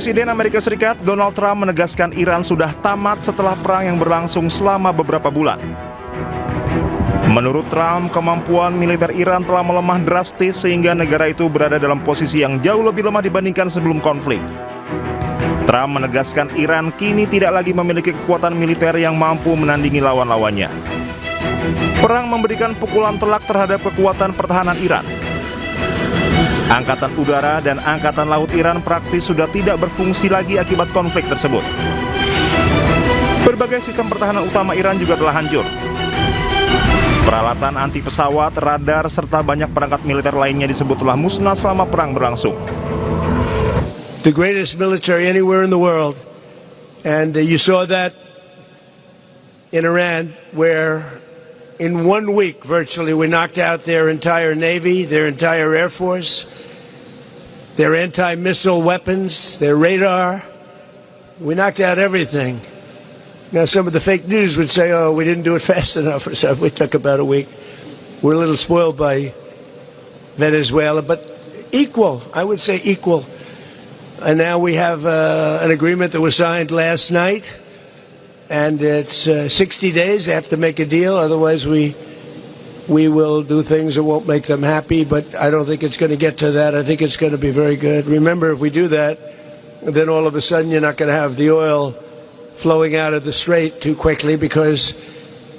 Presiden Amerika Serikat Donald Trump menegaskan Iran sudah tamat setelah perang yang berlangsung selama beberapa bulan. Menurut Trump, kemampuan militer Iran telah melemah drastis sehingga negara itu berada dalam posisi yang jauh lebih lemah dibandingkan sebelum konflik. Trump menegaskan Iran kini tidak lagi memiliki kekuatan militer yang mampu menandingi lawan-lawannya. Perang memberikan pukulan telak terhadap kekuatan pertahanan Iran. Angkatan udara dan angkatan laut Iran praktis sudah tidak berfungsi lagi akibat konflik tersebut. Berbagai sistem pertahanan utama Iran juga telah hancur. Peralatan anti pesawat, radar, serta banyak perangkat militer lainnya disebut telah musnah selama perang berlangsung. The greatest military anywhere in the world, and you saw that in Iran, where in 1 week virtually we knocked out their entire navy, their entire air force, their anti-missile weapons, their radar. We knocked out everything. Now some of the fake news would say, oh, we didn't do it fast enough or something. We took about a week. We're a little spoiled by Venezuela, but equal, I would say equal. And now we have an agreement that was signed last night, and it's 60 days. They have to make a deal, otherwise we will do things that won't make them happy, but I don't think it's going to get to that. I think it's going to be very good. Remember, if we do that, then all of a sudden you're not going to have the oil flowing out of the strait too quickly, because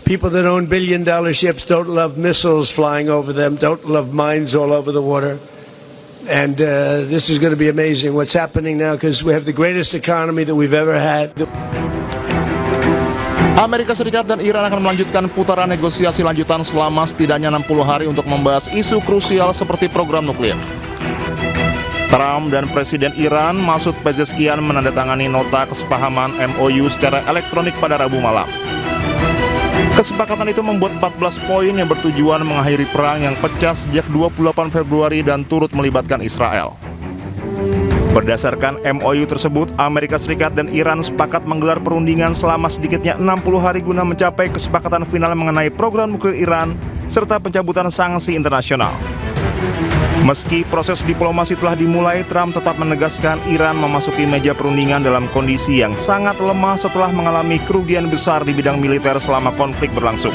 people that own billion-dollar ships don't love missiles flying over them, don't love mines all over the water. And this is going to be amazing what's happening now, because we have the greatest economy that we've ever had. Amerika Serikat dan Iran akan melanjutkan putaran negosiasi lanjutan selama setidaknya 60 hari untuk membahas isu krusial seperti program nuklir. Trump dan Presiden Iran Masoud Pezeshkian menandatangani nota kesepahaman MOU secara elektronik pada Rabu malam. Kesepakatan itu membuat 14 poin yang bertujuan mengakhiri perang yang pecah sejak 28 Februari dan turut melibatkan Israel. Berdasarkan MOU tersebut, Amerika Serikat dan Iran sepakat menggelar perundingan selama sedikitnya 60 hari guna mencapai kesepakatan final mengenai program nuklir Iran serta pencabutan sanksi internasional. Meski proses diplomasi telah dimulai, Trump tetap menegaskan Iran memasuki meja perundingan dalam kondisi yang sangat lemah setelah mengalami kerugian besar di bidang militer selama konflik berlangsung.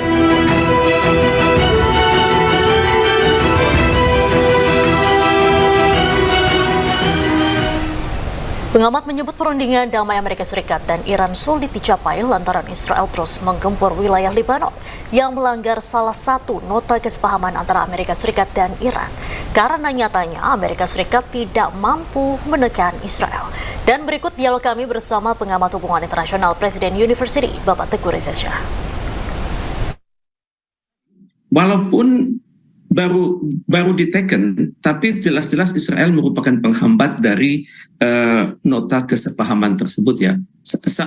Pengamat menyebut perundingan damai Amerika Serikat dan Iran sulit dicapai lantaran Israel terus menggempur wilayah Lebanon yang melanggar salah satu nota kesepahaman antara Amerika Serikat dan Iran. Karena nyatanya Amerika Serikat tidak mampu menekan Israel. Dan berikut dialog kami bersama pengamat hubungan internasional Presiden University, Bapak Teguh Reza Shah. Walaupun baru diteken, tapi jelas-jelas Israel merupakan penghambat dari nota kesepahaman tersebut ya.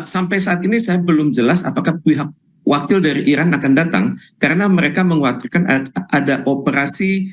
Sampai saat ini saya belum jelas apakah pihak wakil dari Iran akan datang, karena mereka mengkhawatirkan ada operasi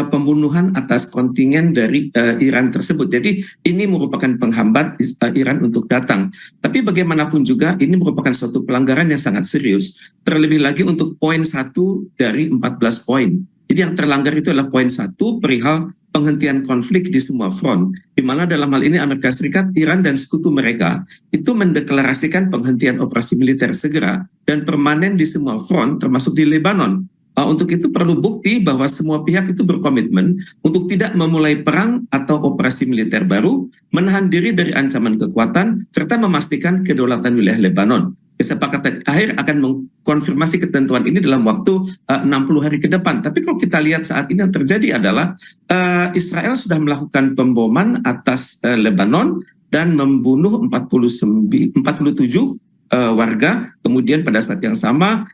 pembunuhan atas kontingen dari Iran tersebut. Jadi ini merupakan penghambat Iran untuk datang. Tapi bagaimanapun juga ini merupakan suatu pelanggaran yang sangat serius. Terlebih lagi untuk poin 1 dari 14 poin. Jadi yang terlanggar itu adalah poin 1 perihal penghentian konflik di semua front, di mana dalam hal ini Amerika Serikat, Iran, dan sekutu mereka itu mendeklarasikan penghentian operasi militer segera dan permanen di semua front, termasuk di Lebanon. Untuk itu perlu bukti bahwa semua pihak itu berkomitmen untuk tidak memulai perang atau operasi militer baru, menahan diri dari ancaman kekuatan, serta memastikan kedaulatan wilayah Lebanon. Kesepakatan akhir akan mengkonfirmasi ketentuan ini dalam waktu 60 hari ke depan. Tapi kalau kita lihat saat ini yang terjadi adalah Israel sudah melakukan pemboman atas Lebanon dan membunuh 47 warga. Kemudian pada saat yang sama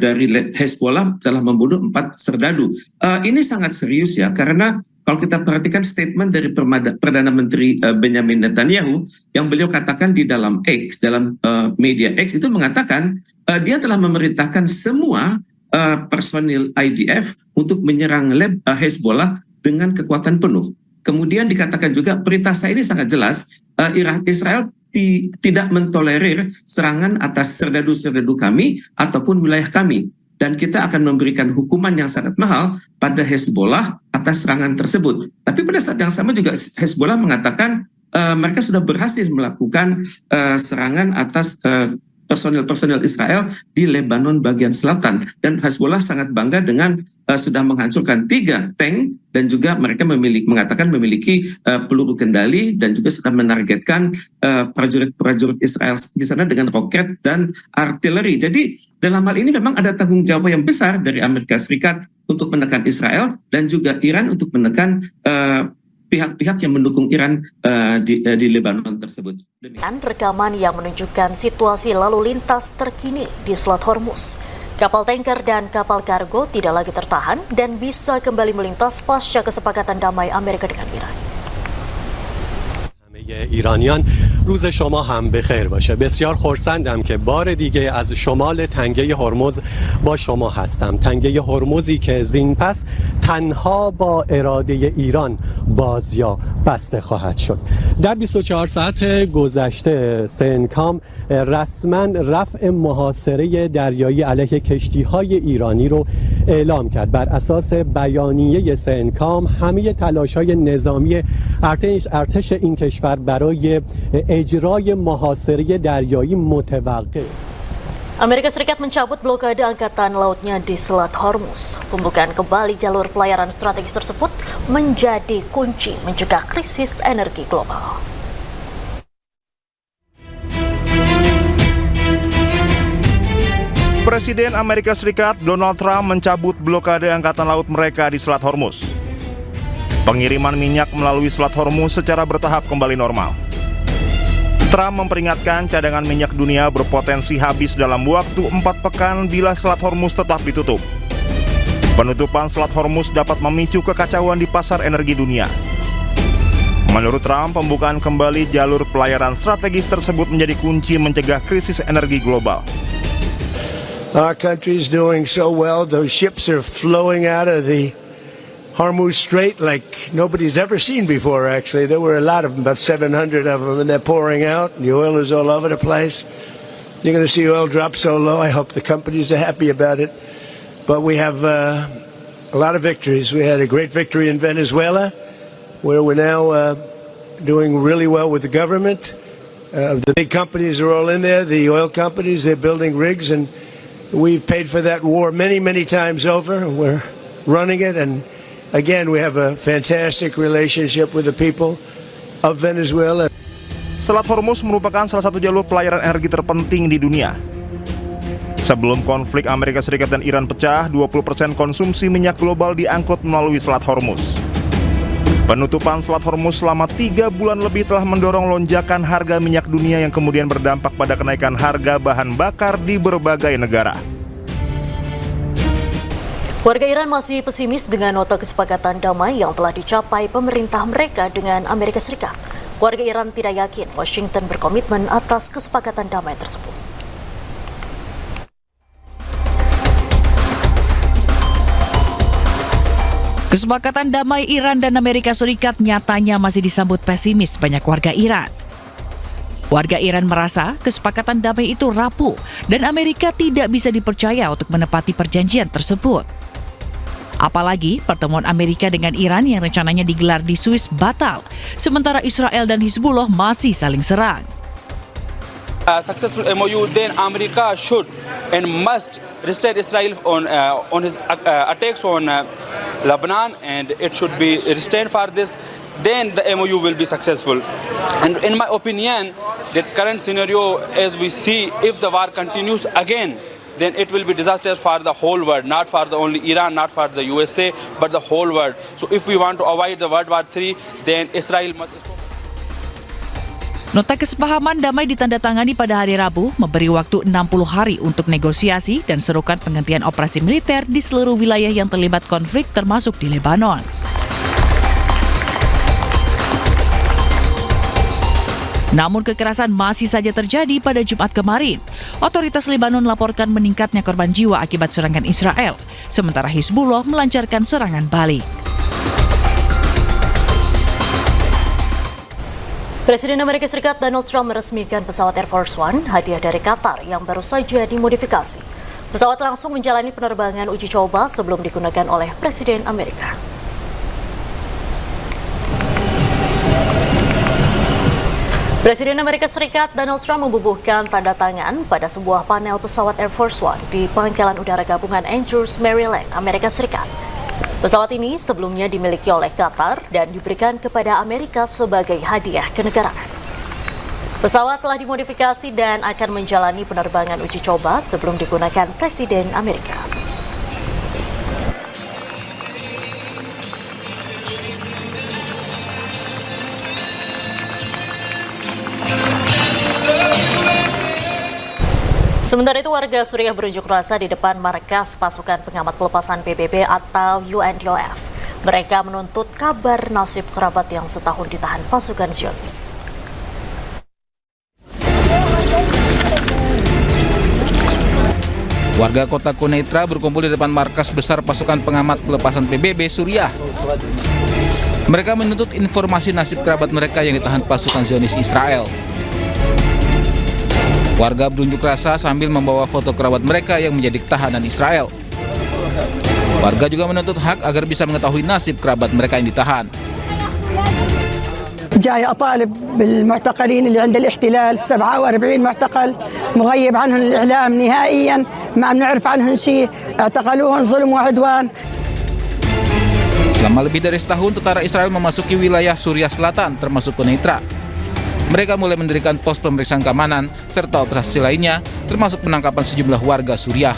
dari Hezbollah telah membunuh 4 serdadu. Ini sangat serius ya, karena kalau kita perhatikan statement dari Perdana Menteri Benjamin Netanyahu yang beliau katakan di dalam X, dalam media X itu mengatakan dia telah memerintahkan semua personil IDF untuk menyerang Hezbollah dengan kekuatan penuh. Kemudian dikatakan juga perintah saya ini sangat jelas, Israel tidak mentolerir serangan atas serdadu-serdadu kami ataupun wilayah kami. Dan kita akan memberikan hukuman yang sangat mahal pada Hezbollah atas serangan tersebut. Tapi pada saat yang sama juga Hezbollah mengatakan mereka sudah berhasil melakukan serangan atas personel Israel di Lebanon bagian selatan, dan Hezbollah sangat bangga dengan sudah menghancurkan 3 tank, dan juga mereka mengatakan memiliki peluru kendali, dan juga sudah menargetkan prajurit-prajurit Israel di sana dengan roket dan artileri. Jadi dalam hal ini memang ada tanggung jawab yang besar dari Amerika Serikat untuk menekan Israel, dan juga Iran untuk menekan pihak-pihak yang mendukung Iran di Lebanon tersebut. Dan rekaman yang menunjukkan situasi lalu lintas terkini di Selat Hormuz. Kapal tanker dan kapal kargo tidak lagi tertahan dan bisa kembali melintas pasca kesepakatan damai Amerika dengan Iran. ایرانیان روز شما هم بخیر باشه. بسیار خرسندم که بار دیگه از شمال تنگه هرمز با شما هستم. تنگه هرمزی که زین پس تنها با اراده ایران باز یا بسته خواهد شد. در 24 ساعت گذشته سنکام رسما رفع محاصره دریایی علیه کشتی‌های ایرانی رو اعلام کرد. بر اساس بیانیه سنکام همه تلاش‌های نظامی ارتش این کشور برای اجرای محاصره دریایی متوقف. Amerika Serikat mencabut blokade angkatan lautnya di Selat Hormuz. Pembukaan kembali jalur pelayaran strategis tersebut menjadi kunci mencegah krisis energi global. Presiden Amerika Serikat Donald Trump mencabut blokade angkatan laut mereka di Selat Hormuz. Pengiriman minyak melalui Selat Hormuz secara bertahap kembali normal. Trump memperingatkan cadangan minyak dunia berpotensi habis dalam waktu 4 pekan bila Selat Hormuz tetap ditutup. Penutupan Selat Hormuz dapat memicu kekacauan di pasar energi dunia. Menurut Trump, pembukaan kembali jalur pelayaran strategis tersebut menjadi kunci mencegah krisis energi global. Our country is doing so well. Those ships are flowing out of the Hormuz Strait like nobody's ever seen before, actually. There were a lot of them, about 700 of them, and they're pouring out. The oil is all over the place. You're going to see oil drop so low. I hope the companies are happy about it. But we have a lot of victories. We had a great victory in Venezuela, where we're now doing really well with the government. The big companies are all in there, the oil companies. They're building rigs, and we've paid for that war many, many times over. We're running it, and again, we have a fantastic relationship with the people of Venezuela. Selat Hormuz merupakan salah satu jalur pelayaran energi terpenting di dunia. Sebelum konflik Amerika Serikat dan Iran pecah, 20% konsumsi minyak global diangkut melalui Selat Hormuz. Penutupan Selat Hormuz selama 3 bulan lebih telah mendorong lonjakan harga minyak dunia yang kemudian berdampak pada kenaikan harga bahan bakar di berbagai negara. Warga Iran masih pesimis dengan nota kesepakatan damai yang telah dicapai pemerintah mereka dengan Amerika Serikat. Warga Iran tidak yakin Washington berkomitmen atas kesepakatan damai tersebut. Kesepakatan damai Iran dan Amerika Serikat nyatanya masih disambut pesimis banyak warga Iran. Warga Iran merasa kesepakatan damai itu rapuh dan Amerika tidak bisa dipercaya untuk menepati perjanjian tersebut. Apalagi pertemuan Amerika dengan Iran yang rencananya digelar di Swiss batal, sementara Israel dan Hizbullah masih saling serang. Successful MOU, then America should and must restrain Israel on his attacks on Lebanon, and it should be restrained for this. Then the MOU will be successful. And in my opinion, that current scenario, as we see, if the war continues again, then it will be disaster for the whole world, not for the only Iran, not for the USA, but the whole world. So if we want to avoid the World War III, then Israel must stop. Nota kesepahaman damai ditandatangani pada hari Rabu, memberi waktu 60 hari untuk negosiasi dan serukan penghentian operasi militer di seluruh wilayah yang terlibat konflik termasuk di Lebanon. Namun kekerasan masih saja terjadi pada Jumat kemarin. Otoritas Lebanon laporkan meningkatnya korban jiwa akibat serangan Israel, sementara Hizbullah melancarkan serangan balik. Presiden Amerika Serikat Donald Trump meresmikan pesawat Air Force One, hadiah dari Qatar yang baru saja dimodifikasi. Pesawat langsung menjalani penerbangan uji coba sebelum digunakan oleh Presiden Amerika. Presiden Amerika Serikat Donald Trump membubuhkan tanda tangan pada sebuah panel pesawat Air Force One di Pangkalan Udara Gabungan Andrews, Maryland, Amerika Serikat. Pesawat ini sebelumnya dimiliki oleh Qatar dan diberikan kepada Amerika sebagai hadiah kenegaraan. Pesawat telah dimodifikasi dan akan menjalani penerbangan uji coba sebelum digunakan Presiden Amerika. Sementara itu, warga Suriah berunjuk rasa di depan markas pasukan pengamat pelepasan PBB atau UNDOF. Mereka menuntut kabar nasib kerabat yang setahun ditahan pasukan Zionis. Warga kota Quneitra berkumpul di depan markas besar pasukan pengamat pelepasan PBB Suriah. Mereka menuntut informasi nasib kerabat mereka yang ditahan pasukan Zionis Israel. Warga berunjuk rasa sambil membawa foto kerabat mereka yang menjadi tahanan Israel. Warga juga menuntut hak agar bisa mengetahui nasib kerabat mereka yang ditahan. جاي أطالب بالمعتقلين اللي عند الاحتلال 47 معتقل مغيب عنهم الإعلام نهائيا ما نعرف عنهم شيء اعتقلوهم ظلم وعدوان. Selama lebih dari setahun, tentara Israel memasuki wilayah Suriah Selatan termasuk Quneitra. Mereka mulai mendirikan pos pemeriksaan keamanan serta operasi lainnya termasuk penangkapan sejumlah warga Suriah.